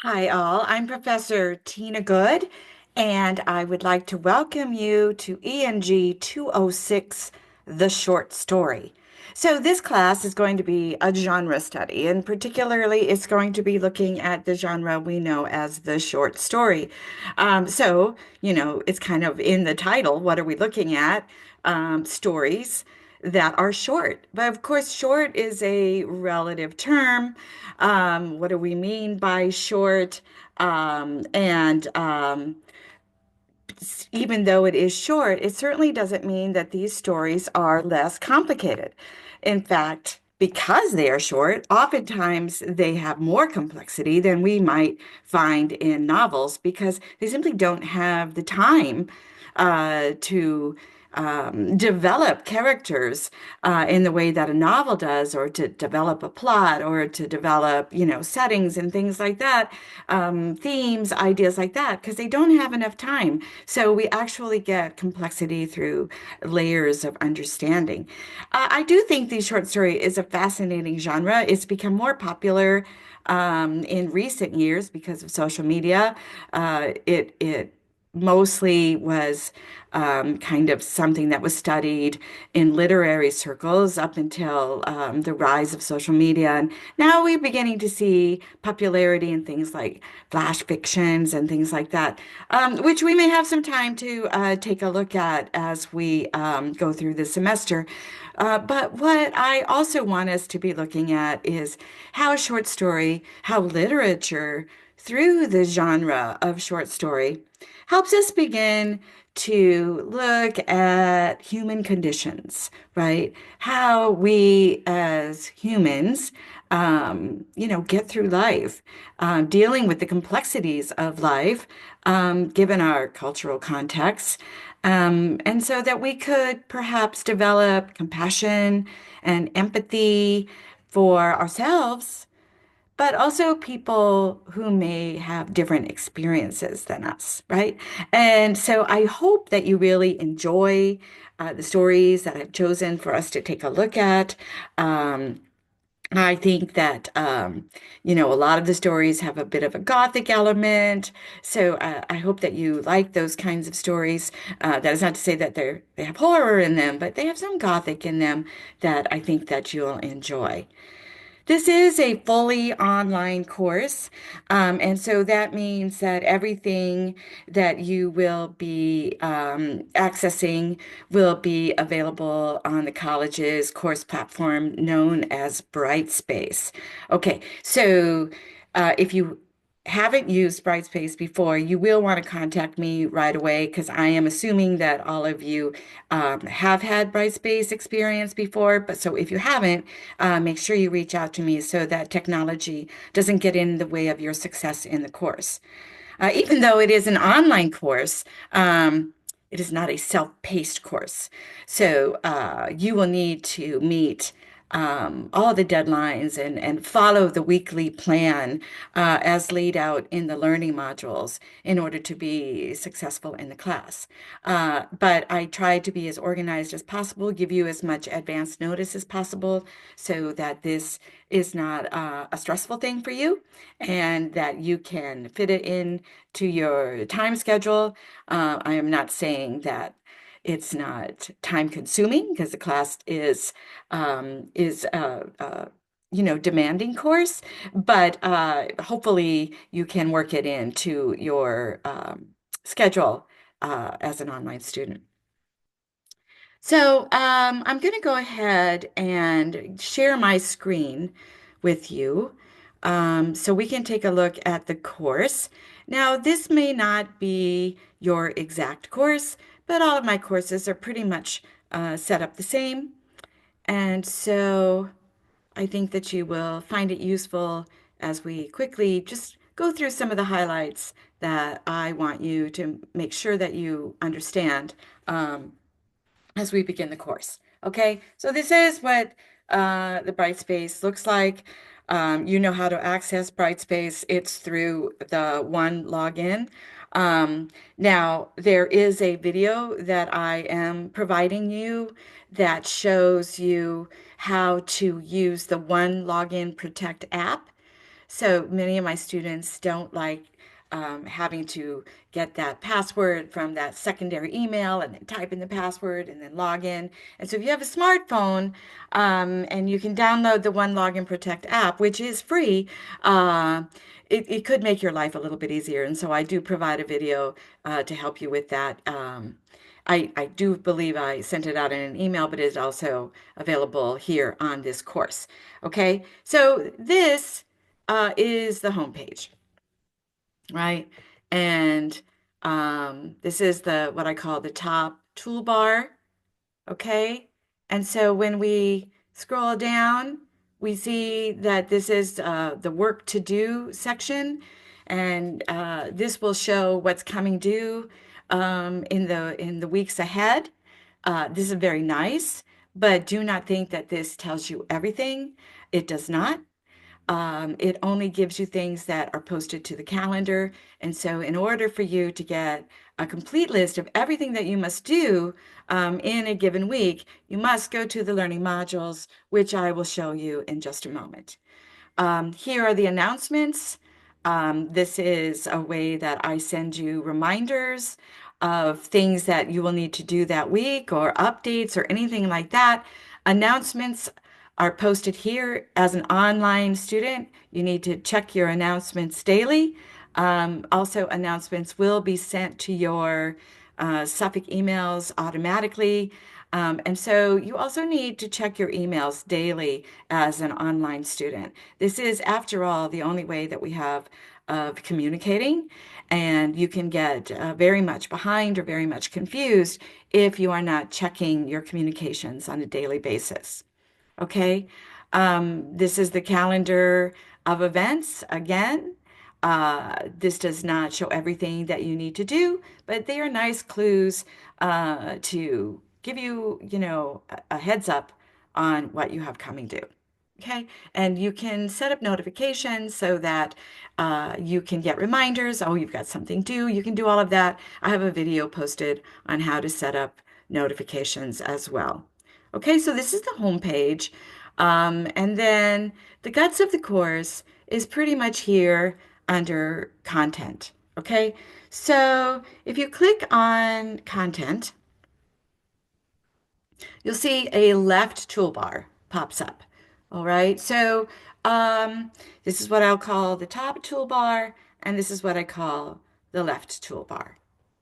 Hi, all. I'm Professor Tina Good, and I would like to welcome you to ENG 206, The Short Story. So, this class is going to be a genre study, and particularly it's going to be looking at the genre we know as the short story. It's kind of in the title. What are we looking at? Stories that are short. But of course, short is a relative term. What do we mean by short? And even though it is short, it certainly doesn't mean that these stories are less complicated. In fact, because they are short, oftentimes they have more complexity than we might find in novels because they simply don't have the time to develop characters in the way that a novel does, or to develop a plot, or to develop, settings and things like that, themes, ideas like that, because they don't have enough time. So we actually get complexity through layers of understanding. I do think the short story is a fascinating genre. It's become more popular in recent years because of social media. It mostly was kind of something that was studied in literary circles up until the rise of social media. And now we're beginning to see popularity in things like flash fictions and things like that, which we may have some time to take a look at as we go through the semester. But what I also want us to be looking at is how short story, how literature through the genre of short story helps us begin to look at human conditions, right? How we as humans, get through life, dealing with the complexities of life, given our cultural context, and so that we could perhaps develop compassion and empathy for ourselves, but also people who may have different experiences than us, right? And so I hope that you really enjoy the stories that I've chosen for us to take a look at. Um, I think that, a lot of the stories have a bit of a gothic element. So I hope that you like those kinds of stories. That is not to say that they have horror in them, but they have some gothic in them that I think that you'll enjoy. This is a fully online course, and so that means that everything that you will be accessing will be available on the college's course platform known as Brightspace. Okay, so if you haven't used Brightspace before, you will want to contact me right away because I am assuming that all of you have had Brightspace experience before. But so if you haven't, make sure you reach out to me so that technology doesn't get in the way of your success in the course. Even though it is an online course, it is not a self-paced course. So you will need to meet all the deadlines and follow the weekly plan as laid out in the learning modules in order to be successful in the class. But I try to be as organized as possible, give you as much advance notice as possible so that this is not a stressful thing for you and that you can fit it in to your time schedule. I am not saying that it's not time consuming because the class is demanding course, but hopefully you can work it into your schedule as an online student. So I'm going to go ahead and share my screen with you so we can take a look at the course. Now, this may not be your exact course, but all of my courses are pretty much set up the same. And so I think that you will find it useful as we quickly just go through some of the highlights that I want you to make sure that you understand. As we begin the course. Okay, so this is what the Brightspace looks like. You know how to access Brightspace. It's through the one login. Now, there is a video that I am providing you that shows you how to use the One Login Protect app So many of my students don't like having to get that password from that secondary email and then type in the password and then log in. And so if you have a smartphone and you can download the One Login Protect app, which is free, uh, it could make your life a little bit easier. And so I do provide a video to help you with that. I do believe I sent it out in an email, but it is also available here on this course. Okay, so this is the homepage, right? And this is the what I call the top toolbar. Okay. And so when we scroll down, we see that this is the work to do section, and this will show what's coming due in the weeks ahead. This is very nice, but do not think that this tells you everything. It does not. It only gives you things that are posted to the calendar. And so, in order for you to get a complete list of everything that you must do in a given week, you must go to the learning modules, which I will show you in just a moment. Here are the announcements. This is a way that I send you reminders of things that you will need to do that week or updates or anything like that. Announcements are posted here. As an online student, you need to check your announcements daily. Also, announcements will be sent to your Suffolk emails automatically. And so you also need to check your emails daily as an online student. This is, after all, the only way that we have of communicating, and you can get very much behind or very much confused if you are not checking your communications on a daily basis. Okay. This is the calendar of events again. This does not show everything that you need to do, but they are nice clues to give you, a heads up on what you have coming due. Okay, and you can set up notifications so that you can get reminders. Oh, you've got something due. You can do all of that. I have a video posted on how to set up notifications as well. Okay, so this is the home page. And then the guts of the course is pretty much here under content. Okay, so if you click on content, you'll see a left toolbar pops up. All right, so this is what I'll call the top toolbar, and this is what I call the left toolbar.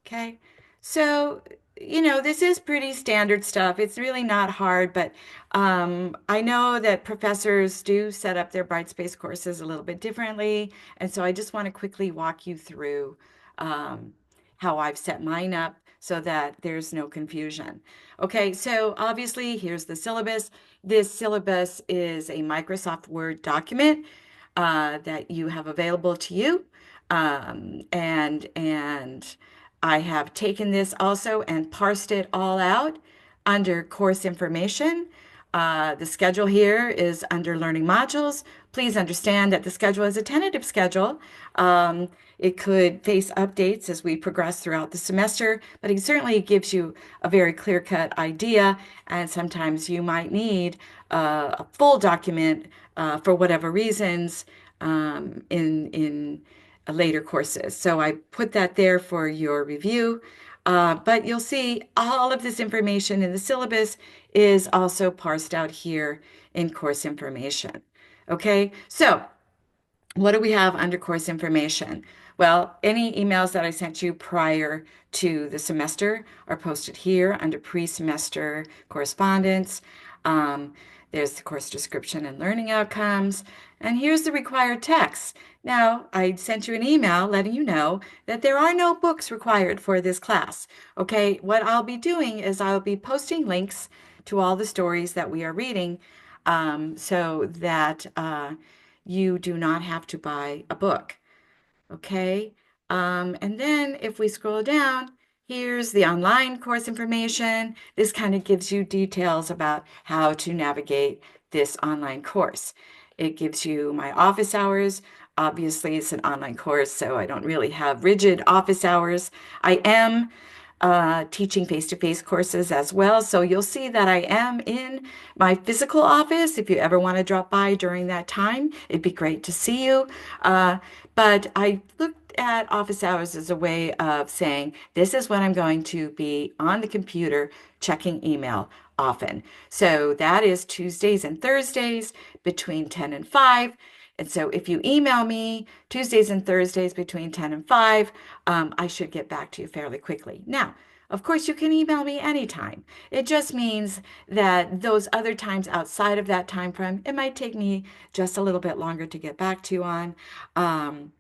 Okay, so this is pretty standard stuff. It's really not hard, but I know that professors do set up their Brightspace courses a little bit differently, and so I just want to quickly walk you through um, how I've set mine up so that there's no confusion. Okay, so obviously here's the syllabus. This syllabus is a Microsoft Word document that you have available to you. And I have taken this also and parsed it all out under course information. The schedule here is under learning modules. Please understand that the schedule is a tentative schedule. It could face updates as we progress throughout the semester, but it certainly gives you a very clear-cut idea, and sometimes you might need a full document for whatever reasons in later courses. So I put that there for your review. But you'll see all of this information in the syllabus is also parsed out here in course information. Okay, so what do we have under course information? Well, any emails that I sent you prior to the semester are posted here under pre-semester correspondence. Um, there's the course description and learning outcomes. And here's the required text. Now, I sent you an email letting you know that there are no books required for this class. Okay, what I'll be doing is I'll be posting links to all the stories that we are reading so that you do not have to buy a book. Okay. And then if we scroll down, here's the online course information. This kind of gives you details about how to navigate this online course. It gives you my office hours. Obviously, it's an online course, so I don't really have rigid office hours. I am teaching face-to-face courses as well. So you'll see that I am in my physical office. If you ever want to drop by during that time, it'd be great to see you. Uh, but I looked at office hours as a way of saying, this is when I'm going to be on the computer checking email often. So that is Tuesdays and Thursdays between 10 and 5. And so if you email me Tuesdays and Thursdays between 10 and 5, I should get back to you fairly quickly. Now, of course, you can email me anytime. It just means that those other times outside of that time frame, it might take me just a little bit longer to get back to you on. Um,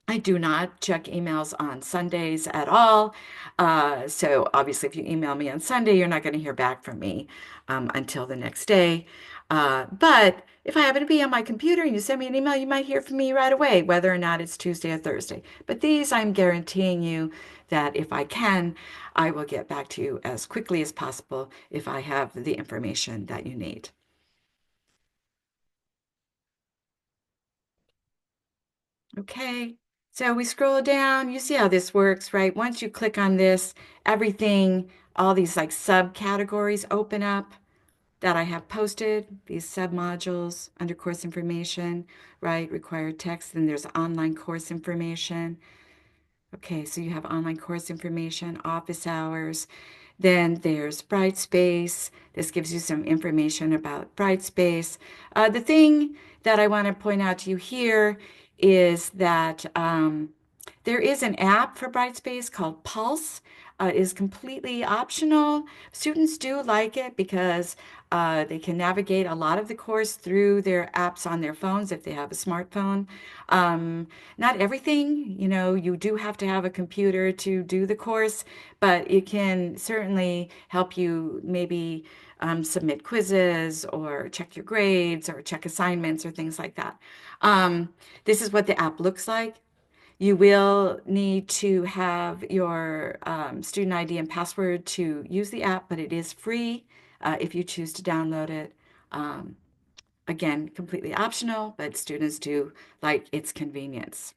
I do not check emails on Sundays at all. So obviously, if you email me on Sunday, you're not going to hear back from me until the next day. But if I happen to be on my computer and you send me an email, you might hear from me right away, whether or not it's Tuesday or Thursday. But these, I'm guaranteeing you that if I can, I will get back to you as quickly as possible if I have the information that you need. Okay, so we scroll down, you see how this works, right? Once you click on this, everything, all these like subcategories open up that I have posted, these submodules under course information, right? Required text, then there's online course information. Okay, so you have online course information, office hours. Then there's Brightspace. This gives you some information about Brightspace. The thing that I want to point out to you here is that there is an app for Brightspace called Pulse. Is completely optional. Students do like it because they can navigate a lot of the course through their apps on their phones if they have a smartphone. Um, Not everything, you do have to have a computer to do the course, but it can certainly help you maybe submit quizzes or check your grades or check assignments or things like that. This is what the app looks like. You will need to have your student ID and password to use the app, but it is free if you choose to download it. Um, Again, completely optional, but students do like its convenience.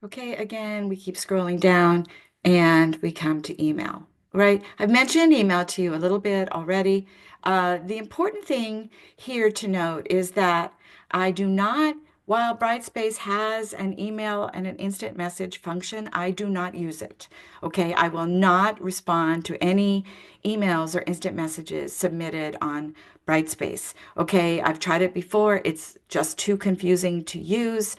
Okay, again, we keep scrolling down and we come to email, right? I've mentioned email to you a little bit already. The important thing here to note is that I do not, while Brightspace has an email and an instant message function, I do not use it. Okay, I will not respond to any emails or instant messages submitted on Brightspace. Okay, I've tried it before. It's just too confusing to use,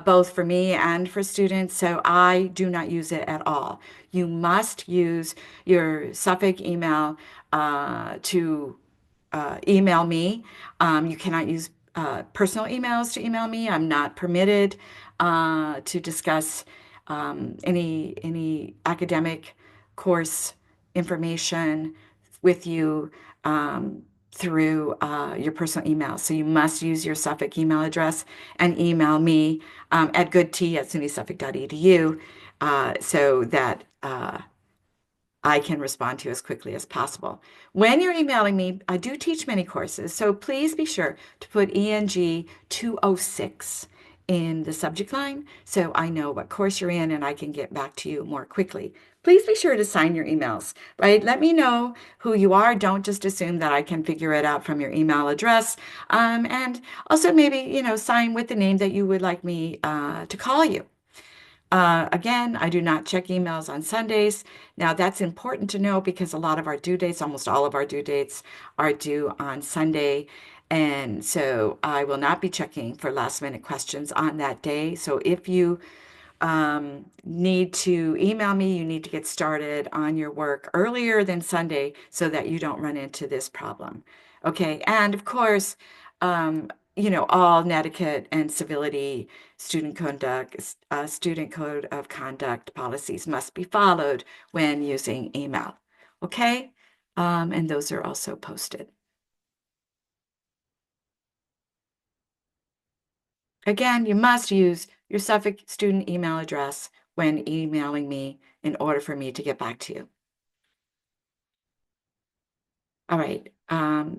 both for me and for students, so I do not use it at all. You must use your Suffolk email to email me. You cannot use personal emails to email me. I'm not permitted to discuss any academic course information with you through your personal email. So you must use your Suffolk email address and email me at goodtea@sunysuffolk.edu so that I can respond to you as quickly as possible. When you're emailing me, I do teach many courses, so please be sure to put ENG 206 in the subject line so I know what course you're in and I can get back to you more quickly. Please be sure to sign your emails, right? Let me know who you are. Don't just assume that I can figure it out from your email address. And also maybe, sign with the name that you would like me to call you. Again, I do not check emails on Sundays. Now, that's important to know because a lot of our due dates, almost all of our due dates, are due on Sunday. And so I will not be checking for last minute questions on that day. So if you need to email me, you need to get started on your work earlier than Sunday so that you don't run into this problem. Okay, and of course, all netiquette and civility student code of conduct policies must be followed when using email. Okay, and those are also posted. Again, you must use your Suffolk student email address when emailing me in order for me to get back to you. All right.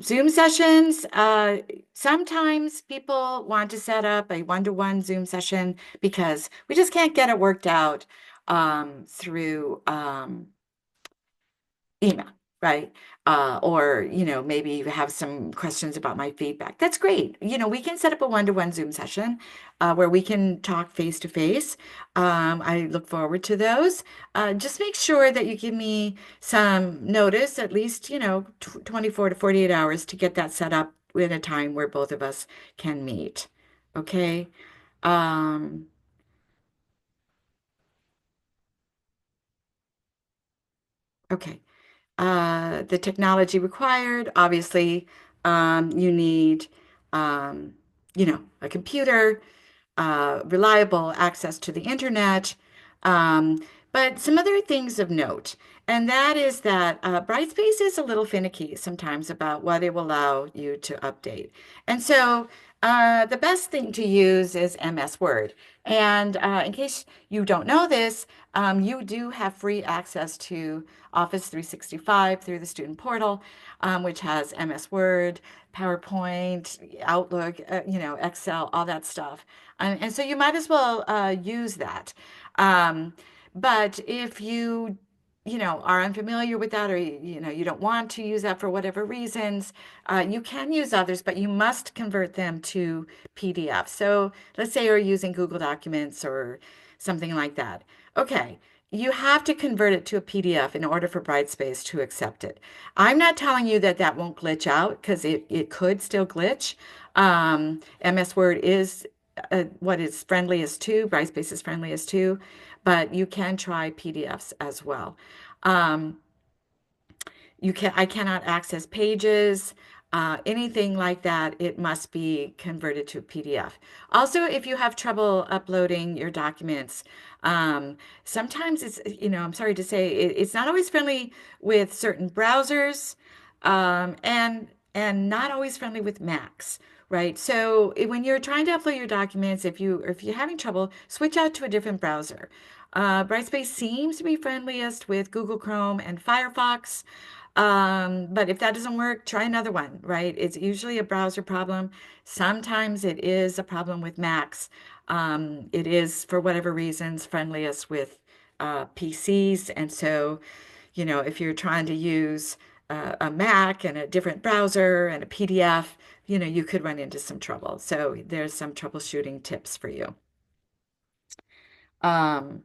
Zoom sessions. Sometimes people want to set up a one-to-one Zoom session because we just can't get it worked out through email, right? Or, maybe you have some questions about my feedback. That's great. We can set up a one-to-one Zoom session where we can talk face to face. I look forward to those. Just make sure that you give me some notice, at least, 24 to 48 hours to get that set up in a time where both of us can meet. Okay. Um, okay. The technology required, obviously, you need, um, a computer, reliable access to the internet, um, but some other things of note. And that is that Brightspace is a little finicky sometimes about what it will allow you to update. And so the best thing to use is MS Word. And in case you don't know this, you do have free access to Office 365 through the student portal, which has MS Word, PowerPoint, Outlook, Excel, all that stuff. And so you might as well use that. Um, but if you are unfamiliar with that, or you don't want to use that for whatever reasons, you can use others, but you must convert them to PDF. So let's say you're using Google Documents or something like that. Okay, you have to convert it to a PDF in order for Brightspace to accept it. I'm not telling you that that won't glitch out because it could still glitch. MS Word is what is friendliest to, Brightspace is friendliest to, but you can try PDFs as well. Um, I cannot access pages, anything like that. It must be converted to a PDF. Also, if you have trouble uploading your documents, sometimes I'm sorry to say, it's not always friendly with certain browsers, and not always friendly with Macs. Right. So when you're trying to upload your documents, if you're having trouble, switch out to a different browser. Brightspace seems to be friendliest with Google Chrome and Firefox. But if that doesn't work, try another one, right? It's usually a browser problem. Sometimes it is a problem with Macs. It is, for whatever reasons, friendliest with PCs. And so, if you're trying to use a Mac and a different browser and a PDF, you could run into some trouble. So there's some troubleshooting tips for you. Um,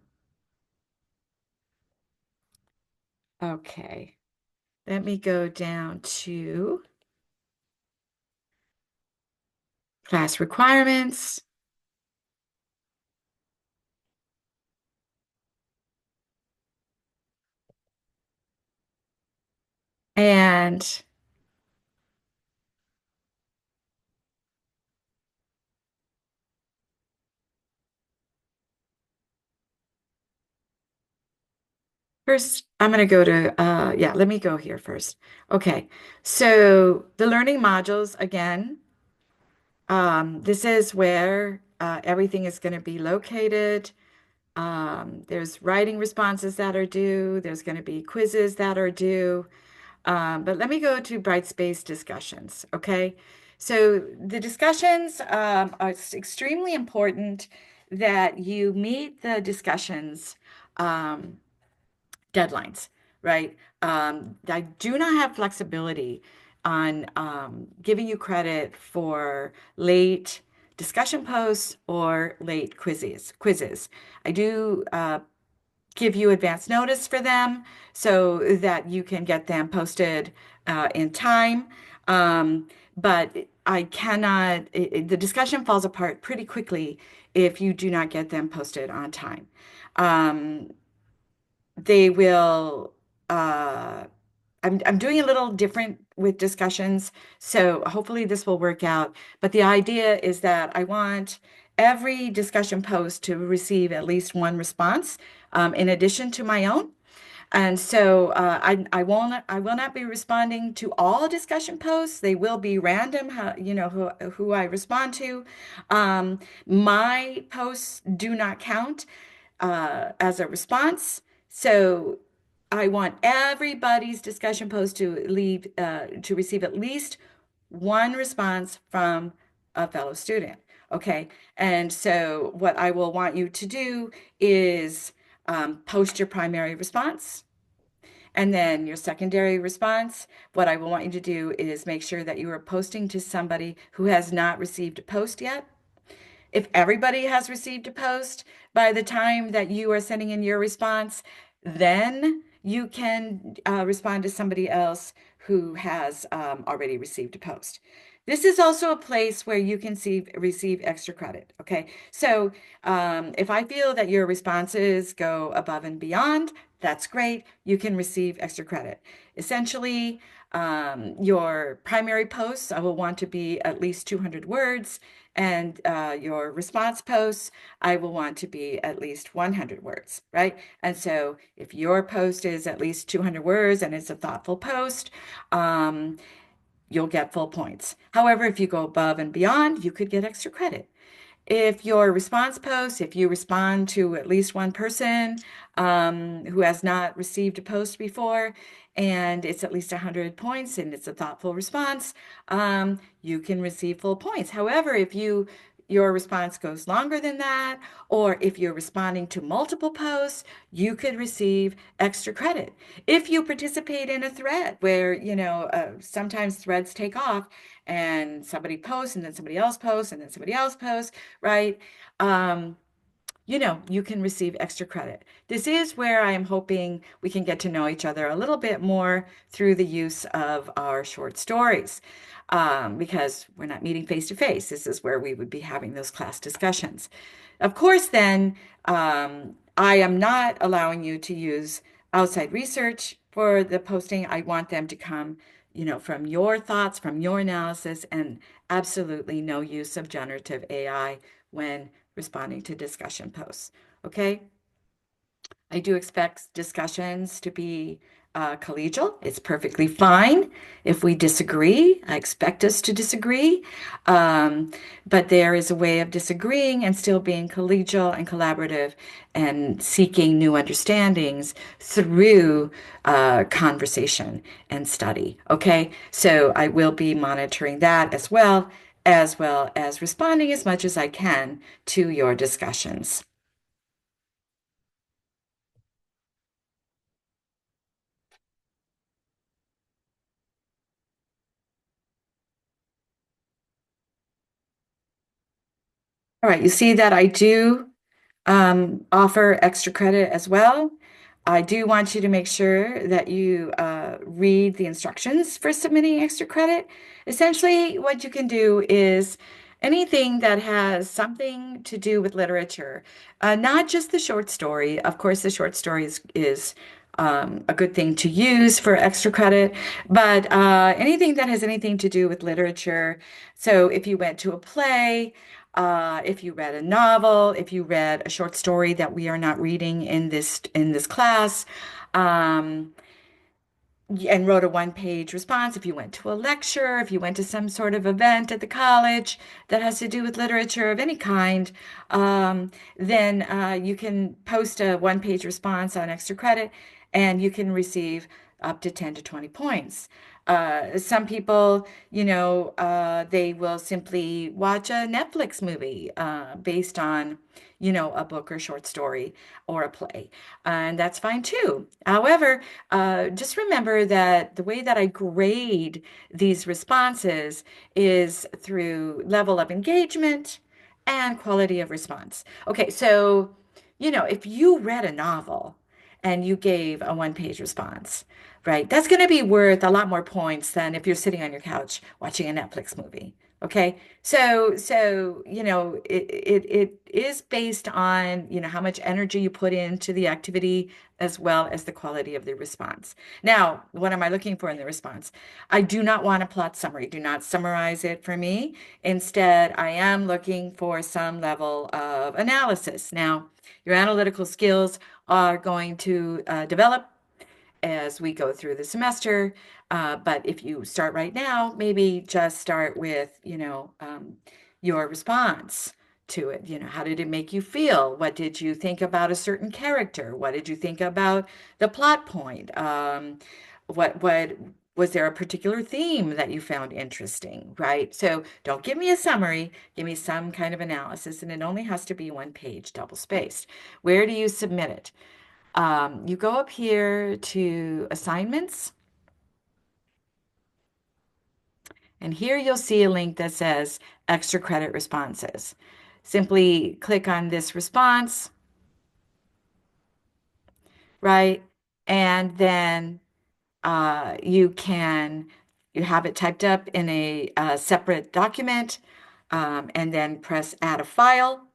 okay, let me go down to class requirements. And first, I'm going to go to, yeah, let me go here first. Okay, so the learning modules, again, this is where everything is going to be located. There's writing responses that are due, there's going to be quizzes that are due. But let me go to Brightspace discussions, okay? So the discussions are extremely important that you meet the discussions. Deadlines, right? I do not have flexibility on giving you credit for late discussion posts or late quizzes. I do give you advance notice for them so that you can get them posted in time. But I cannot, the discussion falls apart pretty quickly if you do not get them posted on time. Um, they will I'm doing a little different with discussions, so hopefully this will work out. But the idea is that I want every discussion post to receive at least one response, in addition to my own. And so I will not be responding to all discussion posts. They will be random, who I respond to. My posts do not count as a response. So I want everybody's discussion post to receive at least one response from a fellow student. Okay. And so what I will want you to do is post your primary response. And then your secondary response, what I will want you to do is make sure that you are posting to somebody who has not received a post yet. If everybody has received a post by the time that you are sending in your response, then you can respond to somebody else who has already received a post. This is also a place where you can receive extra credit. Okay. So if I feel that your responses go above and beyond, that's great. You can receive extra credit. Essentially, your primary posts, I will want to be at least 200 words, and your response posts, I will want to be at least 100 words, right? And so if your post is at least 200 words and it's a thoughtful post, um, you'll get full points. However, if you go above and beyond, you could get extra credit. If your response post, if you respond to at least one person who has not received a post before, and it's at least 100 points and it's a thoughtful response, you can receive full points. However, if your response goes longer than that, or if you're responding to multiple posts, you could receive extra credit. If you participate in a thread where, sometimes threads take off and somebody posts and then somebody else posts and then somebody else posts, right? Um, you can receive extra credit. This is where I am hoping we can get to know each other a little bit more through the use of our short stories. Because we're not meeting face to face. This is where we would be having those class discussions. Of course, then, I am not allowing you to use outside research for the posting. I want them to come, from your thoughts, from your analysis, and absolutely no use of generative AI when responding to discussion posts. Okay. I do expect discussions to be collegial. It's perfectly fine if we disagree. I expect us to disagree. Um, but there is a way of disagreeing and still being collegial and collaborative and seeking new understandings through conversation and study. Okay. So I will be monitoring that as well as responding as much as I can to your discussions. All right, you see that I do offer extra credit as well. I do want you to make sure that you read the instructions for submitting extra credit. Essentially, what you can do is anything that has something to do with literature, not just the short story. Of course, the short story is a good thing to use for extra credit, but anything that has anything to do with literature. So if you went to a play, if you read a novel, if you read a short story that we are not reading in this class, um, and wrote a one-page response. If you went to a lecture, if you went to some sort of event at the college that has to do with literature of any kind, then you can post a one-page response on extra credit, and you can receive up to 10 to 20 points. Some people, they will simply watch a Netflix movie based on, a book or short story or a play, and that's fine too. However, just remember that the way that I grade these responses is through level of engagement and quality of response. Okay, so, if you read a novel and you gave a one-page response, right, that's going to be worth a lot more points than if you're sitting on your couch watching a Netflix movie. Okay, so it is based on how much energy you put into the activity as well as the quality of the response. Now, what am I looking for in the response? I do not want a plot summary. Do not summarize it for me. Instead, I am looking for some level of analysis. Now, your analytical skills are going to develop as we go through the semester. But if you start right now, maybe just start with, your response to it. How did it make you feel? What did you think about a certain character? What did you think about the plot point? What was there a particular theme that you found interesting, right? So don't give me a summary, give me some kind of analysis, and it only has to be one page, double spaced. Where do you submit it? You go up here to assignments, and here you'll see a link that says extra credit responses. Simply click on this response, right? And then you have it typed up in a separate document, and then press add a file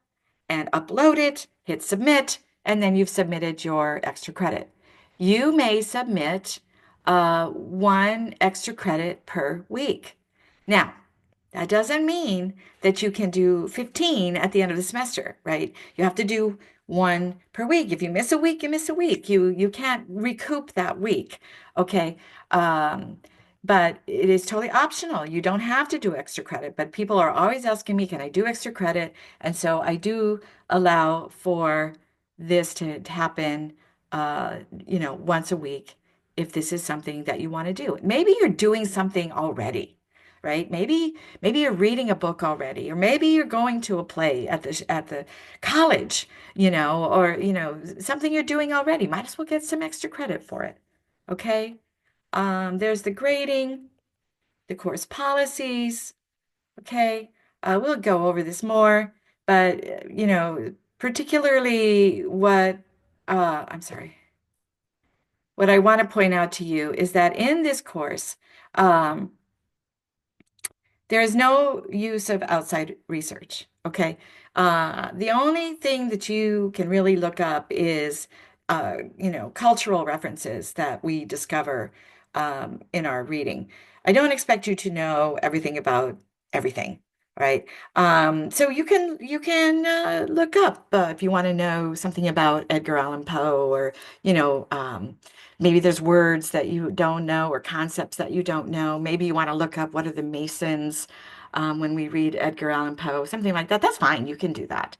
and upload it, hit submit, and then you've submitted your extra credit. You may submit one extra credit per week. Now, that doesn't mean that you can do 15 at the end of the semester, right? You have to do one per week. If you miss a week, you miss a week. You can't recoup that week, okay? Um, but it is totally optional. You don't have to do extra credit, but people are always asking me, can I do extra credit? And so I do allow for this to happen, once a week if this is something that you want to do. Maybe you're doing something already, right? Maybe you're reading a book already, or maybe you're going to a play at the college, or something you're doing already. Might as well get some extra credit for it. Okay? There's the grading, the course policies. Okay? We'll go over this more, but particularly I'm sorry. What I want to point out to you is that in this course, um, there is no use of outside research, okay? The only thing that you can really look up is, cultural references that we discover in our reading. I don't expect you to know everything about everything, right? So you can look up if you want to know something about Edgar Allan Poe, or maybe there's words that you don't know or concepts that you don't know. Maybe you want to look up what are the Masons when we read Edgar Allan Poe, something like that. That's fine. You can do that.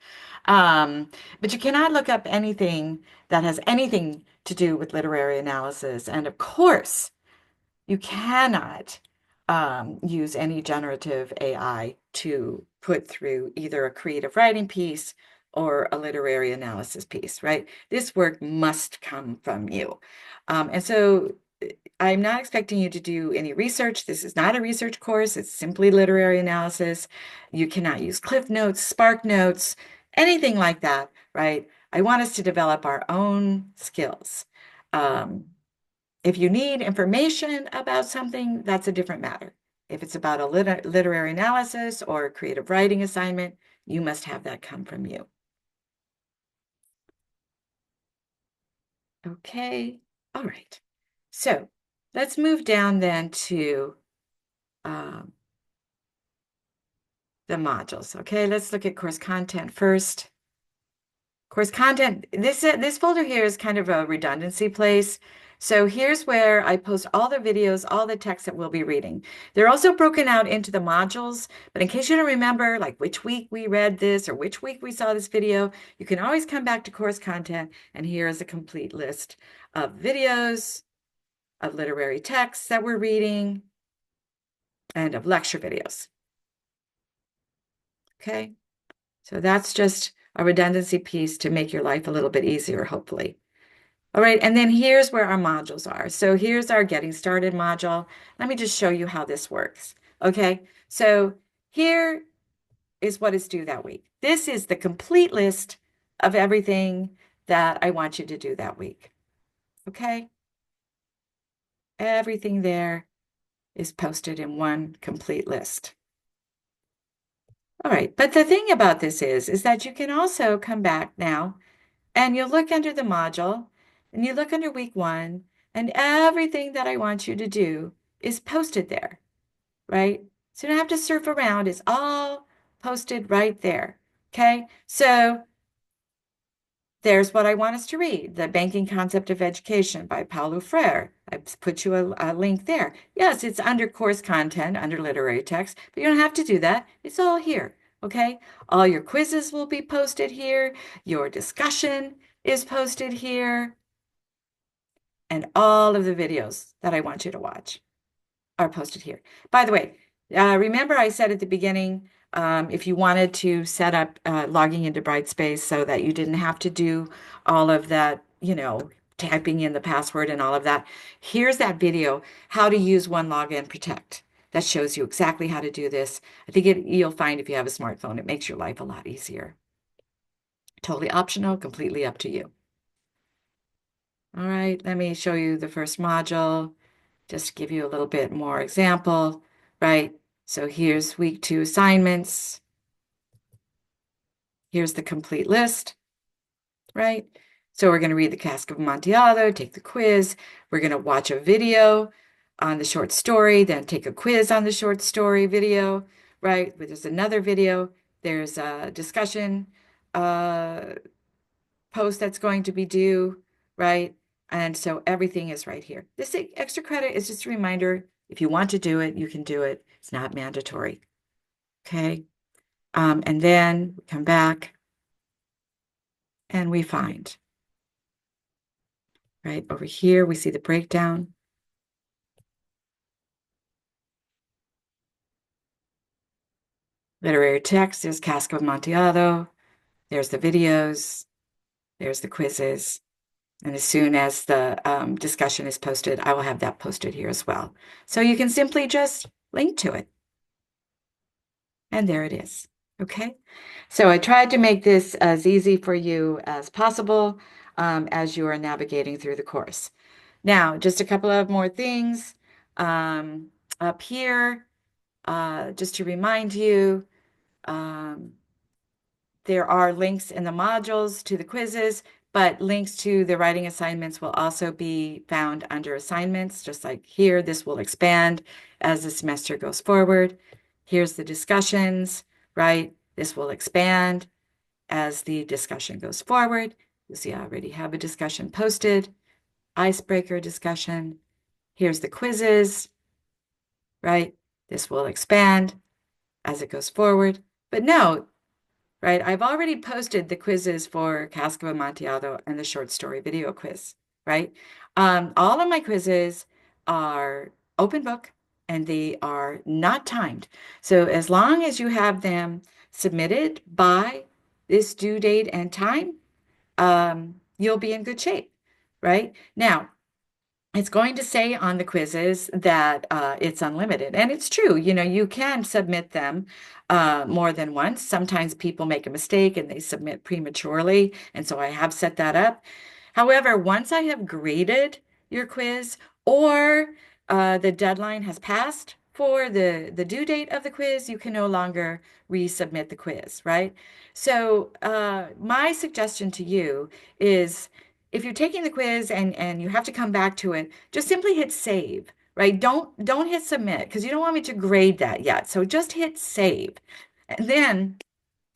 But you cannot look up anything that has anything to do with literary analysis. And of course, you cannot use any generative AI to put through either a creative writing piece or a literary analysis piece, right? This work must come from you. And so I'm not expecting you to do any research. This is not a research course. It's simply literary analysis. You cannot use Cliff Notes, Spark Notes, anything like that, right? I want us to develop our own skills. Um, if you need information about something, that's a different matter. If it's about a literary analysis or a creative writing assignment, you must have that come from you. Okay, all right. So let's move down then to um, the modules. Okay, let's look at course content first. Course content, this folder here is kind of a redundancy place. So here's where I post all the videos, all the text that we'll be reading. They're also broken out into the modules, but in case you don't remember, like which week we read this or which week we saw this video, you can always come back to course content, and here is a complete list of videos, of literary texts that we're reading, and of lecture videos. Okay, so that's just a redundancy piece to make your life a little bit easier, hopefully. All right, and then here's where our modules are. So here's our Getting Started module. Let me just show you how this works. Okay, so here is what is due that week. This is the complete list of everything that I want you to do that week. Okay, everything there is posted in one complete list. All right, but the thing about this is that you can also come back now and you'll look under the module and you look under week 1, and everything that I want you to do is posted there, right? So you don't have to surf around. It's all posted right there. Okay, so there's what I want us to read, The Banking Concept of Education by Paulo Freire. I've put you a link there. Yes, it's under course content, under literary text, but you don't have to do that. It's all here. Okay, all your quizzes will be posted here. Your discussion is posted here. And all of the videos that I want you to watch are posted here. By the way, remember I said at the beginning, if you wanted to set up logging into Brightspace so that you didn't have to do all of that, typing in the password and all of that, here's that video, how to use One Login Protect. That shows you exactly how to do this. I think you'll find if you have a smartphone, it makes your life a lot easier. Totally optional, completely up to you. All right, let me show you the first module. Just to give you a little bit more example, right? So here's week 2 assignments. Here's the complete list, right? So we're going to read the Cask of Amontillado, take the quiz. We're going to watch a video on the short story, then take a quiz on the short story video, right? There's another video. There's a discussion post that's going to be due, right? And so everything is right here. This extra credit is just a reminder. If you want to do it, you can do it. It's not mandatory. Okay. And then we come back and we find, right over here, we see the breakdown. Literary text, there's Cask of Amontillado. There's the videos. There's the quizzes. And as soon as the discussion is posted, I will have that posted here as well. So you can simply just link to it. And there it is. Okay. So I tried to make this as easy for you as possible as you are navigating through the course. Now, just a couple of more things up here, just to remind you, there are links in the modules to the quizzes, but links to the writing assignments will also be found under assignments, just like here. This will expand as the semester goes forward. Here's the discussions, right? This will expand as the discussion goes forward. You see, I already have a discussion posted, icebreaker discussion. Here's the quizzes, right? This will expand as it goes forward. But note, right, I've already posted the quizzes for Cask of Amontillado and the short story video quiz, right? All of my quizzes are open book and they are not timed. So as long as you have them submitted by this due date and time, you'll be in good shape, right? Now, it's going to say on the quizzes that it's unlimited. And it's true, you can submit them more than once. Sometimes people make a mistake and they submit prematurely. And so I have set that up. However, once I have graded your quiz or the deadline has passed for the due date of the quiz, you can no longer resubmit the quiz, right? So my suggestion to you is if you're taking the quiz and you have to come back to it, just simply hit save, right? Don't hit submit because you don't want me to grade that yet. So just hit save. And then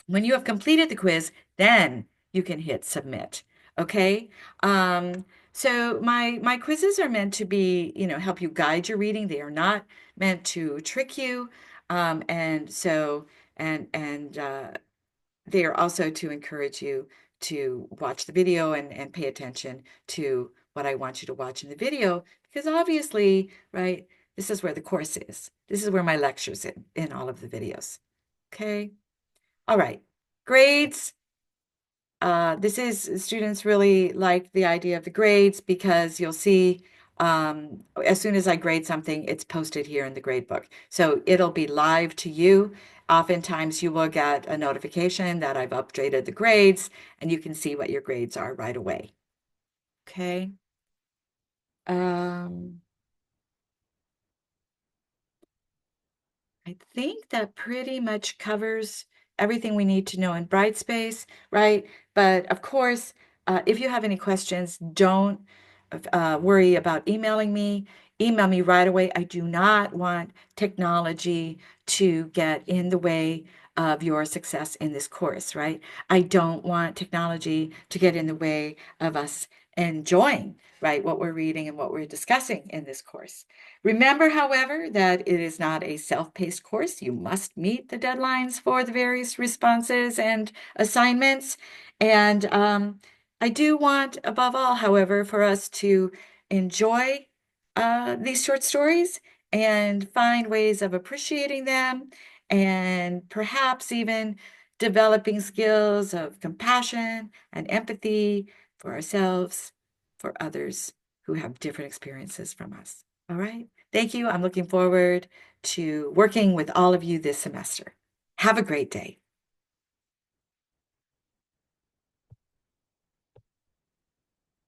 when you have completed the quiz, then you can hit submit. Okay? So my quizzes are meant to be, help you guide your reading. They are not meant to trick you. And so and they are also to encourage you to watch the video and pay attention to what I want you to watch in the video, because obviously, right, this is where the course is. This is where my lecture's in all of the videos. Okay. All right. Grades. Students really like the idea of the grades because you'll see as soon as I grade something, it's posted here in the grade book. So it'll be live to you. Oftentimes you will get a notification that I've updated the grades and you can see what your grades are right away. Okay. Um, I think that pretty much covers everything we need to know in Brightspace, right? But of course, if you have any questions, don't worry about emailing me. Email me right away. I do not want technology to get in the way of your success in this course, right? I don't want technology to get in the way of us enjoying, right, what we're reading and what we're discussing in this course. Remember, however, that it is not a self-paced course. You must meet the deadlines for the various responses and assignments. And I do want, above all, however, for us to enjoy these short stories and find ways of appreciating them and perhaps even developing skills of compassion and empathy for ourselves, for others who have different experiences from us. All right. Thank you. I'm looking forward to working with all of you this semester. Have a great day.